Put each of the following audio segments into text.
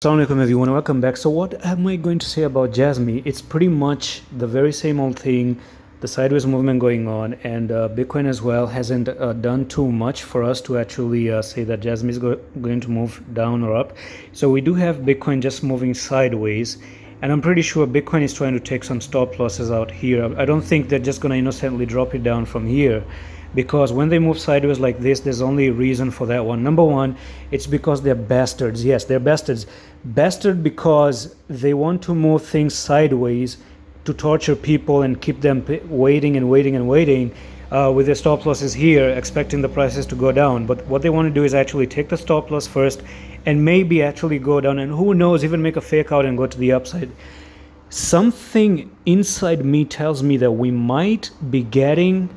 Assalamu alaikum everyone, welcome back. So what am I going to say about Jasmy? It's pretty much the very same old thing, the sideways movement going on, and Bitcoin as well hasn't done too much for us to actually say that Jasmy is going to move down or up. So we do have Bitcoin just moving sideways, and I'm pretty sure Bitcoin is trying to take some stop losses out here. I don't think they're just going to innocently drop it down from here, because when they move sideways like this, there's only a reason for that one. Number one, it's because they're bastards. Yes, they're bastards. Bastard because they want to move things sideways to torture people and keep them waiting and waiting and waiting with their stop losses here, expecting the prices to go down. But what they want to do is actually take the stop loss first and maybe actually go down, and who knows, even make a fake out and go to the upside. Something inside me tells me that we might be getting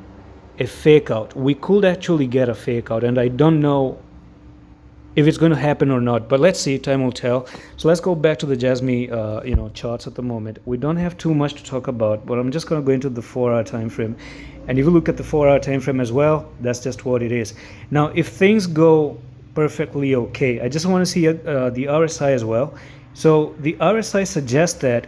a fake out. We could actually get a fake out, and I don't know if it's going to happen or not, but let's see, time will tell. So let's go back to the Jasmy charts at the moment. We don't have too much to talk about, but I'm just going to go into the 4-hour time frame, and if you look at the 4-hour time frame as well, that's just what it is. Now if things go perfectly okay, I just want to see the RSI as well. So the RSI suggests that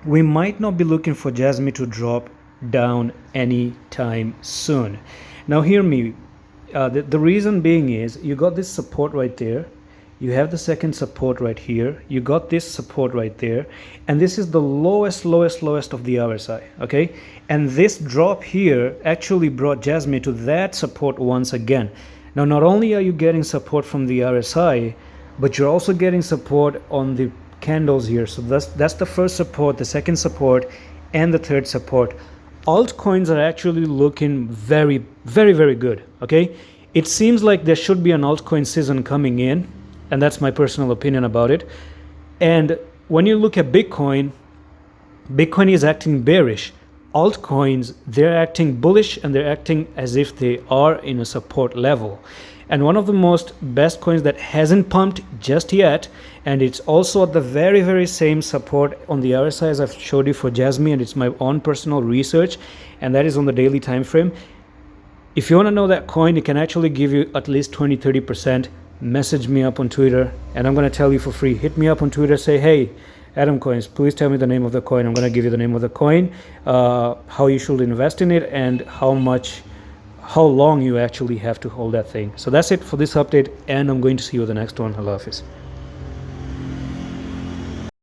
we might not be looking for Jasmy to drop down anytime soon. Now hear me, the reason being is you got this support right there, you have the second support right here, you got this support right there, and this is the lowest of the RSI, okay? And this drop here actually brought Jasmy to that support once again. Now not only are you getting support from the RSI, but you're also getting support on the candles here. So that's the first support, the second support, and the third support. Altcoins are actually looking very good, okay? It seems like there should be an altcoin season coming in, and that's my personal opinion about it. And when you look at Bitcoin is acting bearish. Altcoins, they're acting bullish, and they're acting as if they are in a support level. And one of the most best coins that hasn't pumped just yet, and it's also at the very same support on the RSI as I've showed you for Jasmy, and it's my own personal research, and that is on the daily time frame. If you want to know that coin, it can actually give you at least 20-30%. Message me up on Twitter, and I'm going to tell you for free. Hit me up on Twitter, say, hey, Adam Coins, please tell me the name of the coin. I'm going to give you the name of the coin, how you should invest in it, and how long you actually have to hold that thing. So that's it for this update, and I'm going to see you in the next one. Allah Hafiz.